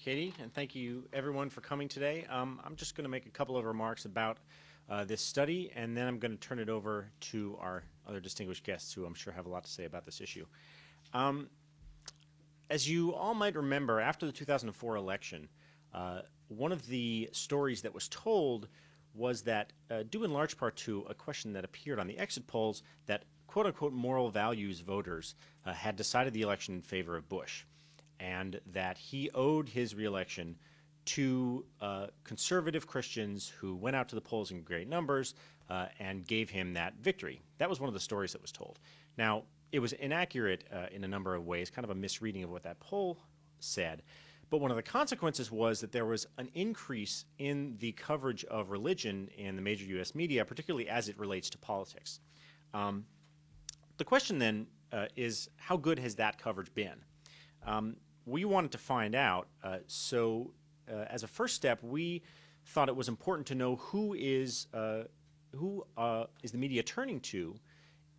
you, Katie, and thank you, everyone, for coming today. I'm just going to make a couple of remarks about this study, and then I'm going to turn it over to our other distinguished guests, who I'm sure have a lot to say about this issue. As you all might remember, after the 2004 election, one of the stories that was told was that, due in large part to a question that appeared on the exit polls, that quote-unquote moral values voters had decided the election in favor of Bush, and that he owed his reelection to conservative Christians who went out to the polls in great numbers and gave him that victory. That was one of the stories that was told. Now, it was inaccurate in a number of ways, kind of a misreading of what that poll said. But one of the consequences was that there was an increase in the coverage of religion in the major U.S. media, particularly as it relates to politics. The question then is, how good has that coverage been? We wanted to find out, so as a first step, we thought it was important to know who is the media turning to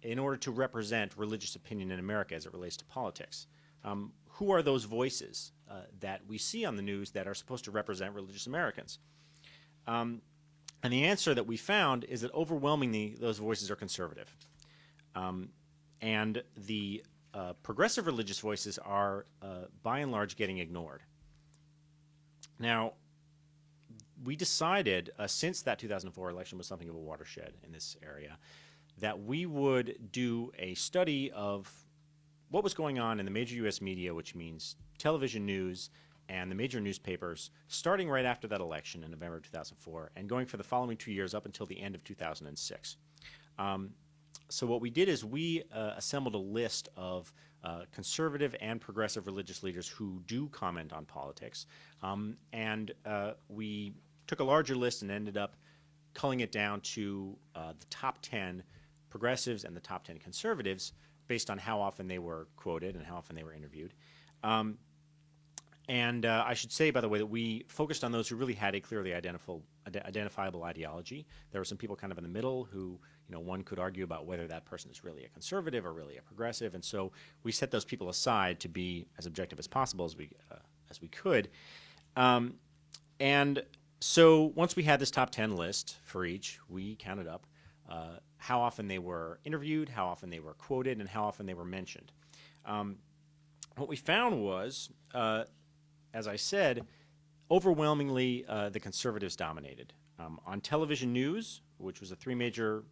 in order to represent religious opinion in America as it relates to politics. Who are those voices that we see on the news that are supposed to represent religious Americans? And the answer that we found is that overwhelmingly those voices are conservative. And the progressive religious voices are, by and large, getting ignored. Now, we decided, since that 2004 election was something of a watershed in this area, that we would do a study of what was going on in the major U.S. media, which means television news and the major newspapers, starting right after that election in November 2004 and going for the following 2 years up until the end of 2006. So what we did is we assembled a list of conservative and progressive religious leaders who do comment on politics, and we took a larger list and ended up culling it down to the top 10 progressives and the top 10 conservatives based on how often they were quoted and how often they were interviewed. I should say, by the way, that we focused on those who really had a clearly identifiable ideology. There were some people kind of in the middle who, one could argue about whether that person is really a conservative or really a progressive, and so we set those people aside to be as objective as possible as we could. And so once we had this top 10 list for each, we counted up how often they were interviewed, how often they were quoted, and how often they were mentioned. What we found was, as I said, overwhelmingly the conservatives dominated. On television news, which was the three major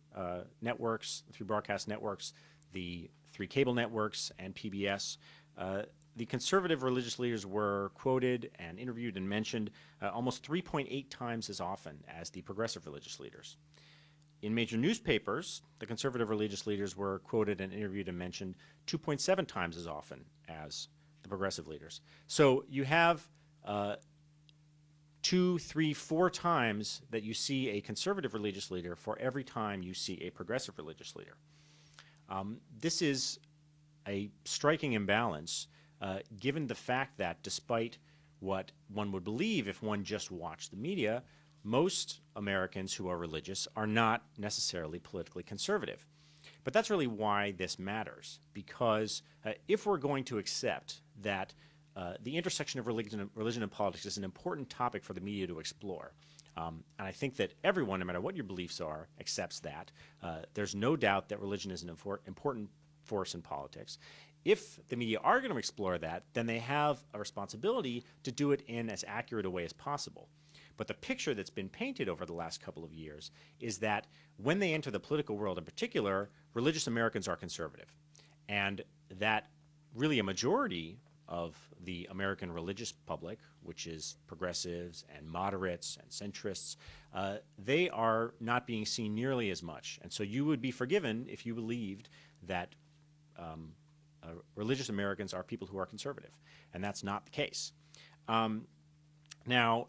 networks, the three broadcast networks, the three cable networks, and PBS, the conservative religious leaders were quoted and interviewed and mentioned almost 3.8 times as often as the progressive religious leaders. In major newspapers, the conservative religious leaders were quoted and interviewed and mentioned 2.7 times as often as the progressive leaders. So you have 2, 3, 4 times that you see a conservative religious leader for every time you see a progressive religious leader. This is a striking imbalance given the fact that despite what one would believe if one just watched the media, most Americans who are religious are not necessarily politically conservative. But that's really why this matters, because if we're going to accept that the intersection of religion and politics is an important topic for the media to explore, and I think that everyone, no matter what your beliefs are, accepts that. There's no doubt that religion is an important force in politics. If the media are going to explore that, then they have a responsibility to do it in as accurate a way as possible. But the picture that's been painted over the last couple of years is that when they enter the political world in particular, religious Americans are conservative. And that really a majority of the American religious public, which is progressives and moderates and centrists, they are not being seen nearly as much. And so you would be forgiven if you believed that religious Americans are people who are conservative. And that's not the case. Now,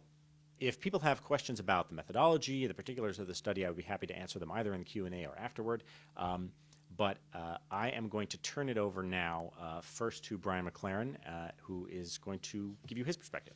if people have questions about the methodology, the particulars of the study, I would be happy to answer them either in the Q&A or afterward. But I am going to turn it over now first to Brian McLaren, who is going to give you his perspective.